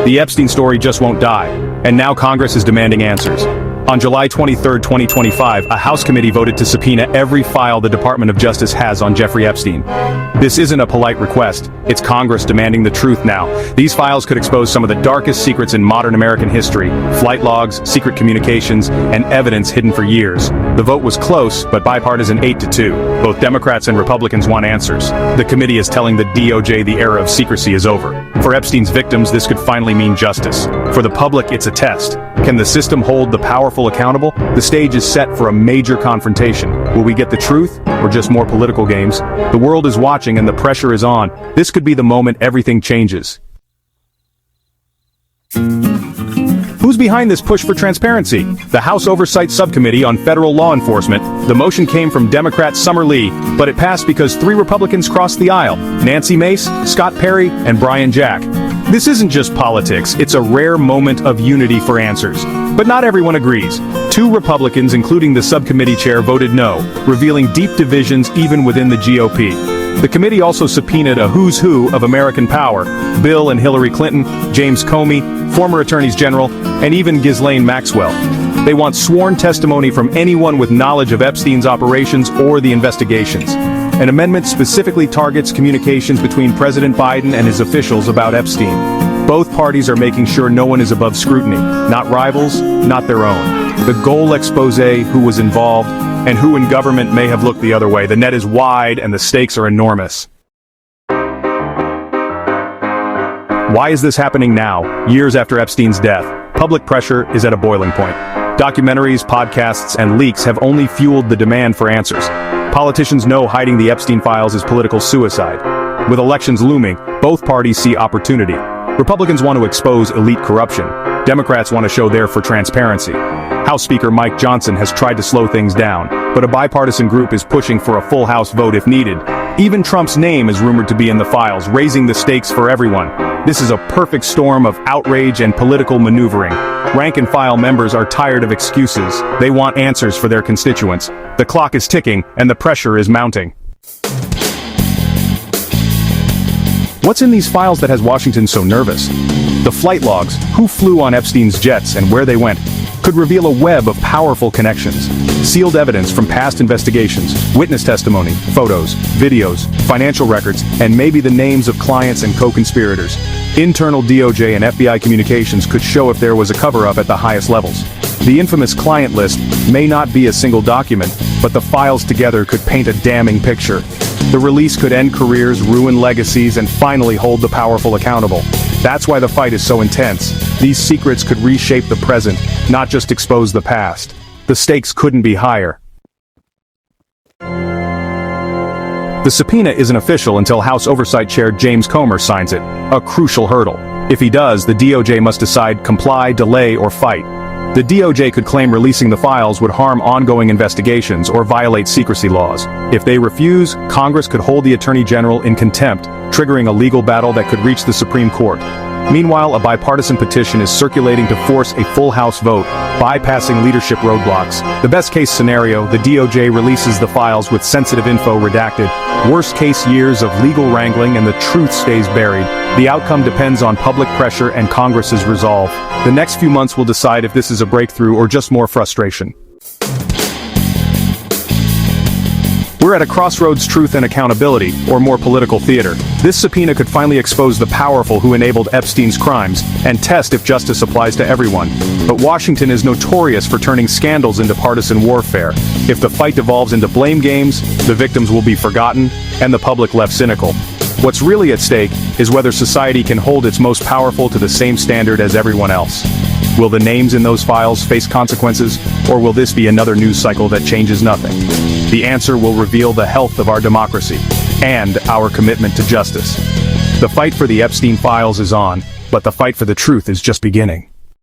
The Epstein story just won't die, and now Congress is demanding answers. On July 23, 2025, a House committee voted to subpoena every file the Department of Justice has on Jeffrey Epstein. This isn't a polite request, it's Congress demanding the truth now. These files could expose some of the darkest secrets in modern American history: flight logs, secret communications, and evidence hidden for years. The vote was close, but bipartisan 8-2. Both Democrats and Republicans want answers. The committee is telling the DOJ the era of secrecy is over. For Epstein's victims, this could finally mean justice. For the public, it's a test. Can the system hold the powerful accountable? The stage is set for a major confrontation. Will we get the truth, or just more political games? The world is watching and the pressure is on. This could be the moment everything changes. Who's behind this push for transparency? The House Oversight Subcommittee on Federal Law Enforcement. The motion came from Democrat Summer Lee, but it passed because 3 Republicans crossed the aisle: Nancy Mace, Scott Perry, and Brian Jack. This isn't just politics, it's a rare moment of unity for answers. But not everyone agrees. 2 Republicans, including the subcommittee chair, voted no, revealing deep divisions even within the GOP. The committee also subpoenaed a who's who of American power: Bill and Hillary Clinton, James Comey, former attorneys general, and even Ghislaine Maxwell. They want sworn testimony from anyone with knowledge of Epstein's operations or the investigations. An amendment specifically targets communications between President Biden and his officials about Epstein. Both parties are making sure no one is above scrutiny, not rivals, not their own. The goal: expose who was involved, and who in government may have looked the other way. The net is wide and the stakes are enormous. Why is this happening now, years after Epstein's death? Public pressure is at a boiling point. Documentaries, podcasts, and leaks have only fueled the demand for answers. Politicians know hiding the Epstein files is political suicide. With elections looming, both parties see opportunity. Republicans want to expose elite corruption. Democrats want to show they're for transparency. House Speaker Mike Johnson has tried to slow things down, but a bipartisan group is pushing for a full House vote if needed. Even Trump's name is rumored to be in the files, raising the stakes for everyone. This is a perfect storm of outrage and political maneuvering. Rank-and-file members are tired of excuses. They want answers for their constituents. The clock is ticking, and the pressure is mounting. What's in these files that has Washington so nervous? The flight logs, who flew on Epstein's jets and where they went, could reveal a web of powerful connections. Sealed evidence from past investigations, witness testimony, photos, videos, financial records, and maybe the names of clients and co-conspirators. Internal DOJ and FBI communications could show if there was a cover-up at the highest levels. The infamous client list may not be a single document, but the files together could paint a damning picture. The release could end careers, ruin legacies, and finally hold the powerful accountable. That's why the fight is so intense. These secrets could reshape the present, not just expose the past. The stakes couldn't be higher. The subpoena isn't official until House Oversight Chair James Comer signs it, a crucial hurdle. If he does, the DOJ must decide comply, delay, or fight. The DOJ could claim releasing the files would harm ongoing investigations or violate secrecy laws. If they refuse, Congress could hold the Attorney General in contempt, triggering a legal battle that could reach the Supreme Court. Meanwhile, a bipartisan petition is circulating to force a full House vote, bypassing leadership roadblocks. The best-case scenario, the DOJ releases the files with sensitive info redacted. Worst-case, years of legal wrangling and the truth stays buried. The outcome depends on public pressure and Congress's resolve. The next few months will decide if this is a breakthrough or just more frustration. We're at a crossroads: truth and accountability, or more political theater. This subpoena could finally expose the powerful who enabled Epstein's crimes, and test if justice applies to everyone. But Washington is notorious for turning scandals into partisan warfare. If the fight devolves into blame games, the victims will be forgotten, and the public left cynical. What's really at stake is whether society can hold its most powerful to the same standard as everyone else. Will the names in those files face consequences, or will this be another news cycle that changes nothing? The answer will reveal the health of our democracy, and our commitment to justice. The fight for the Epstein files is on, but the fight for the truth is just beginning.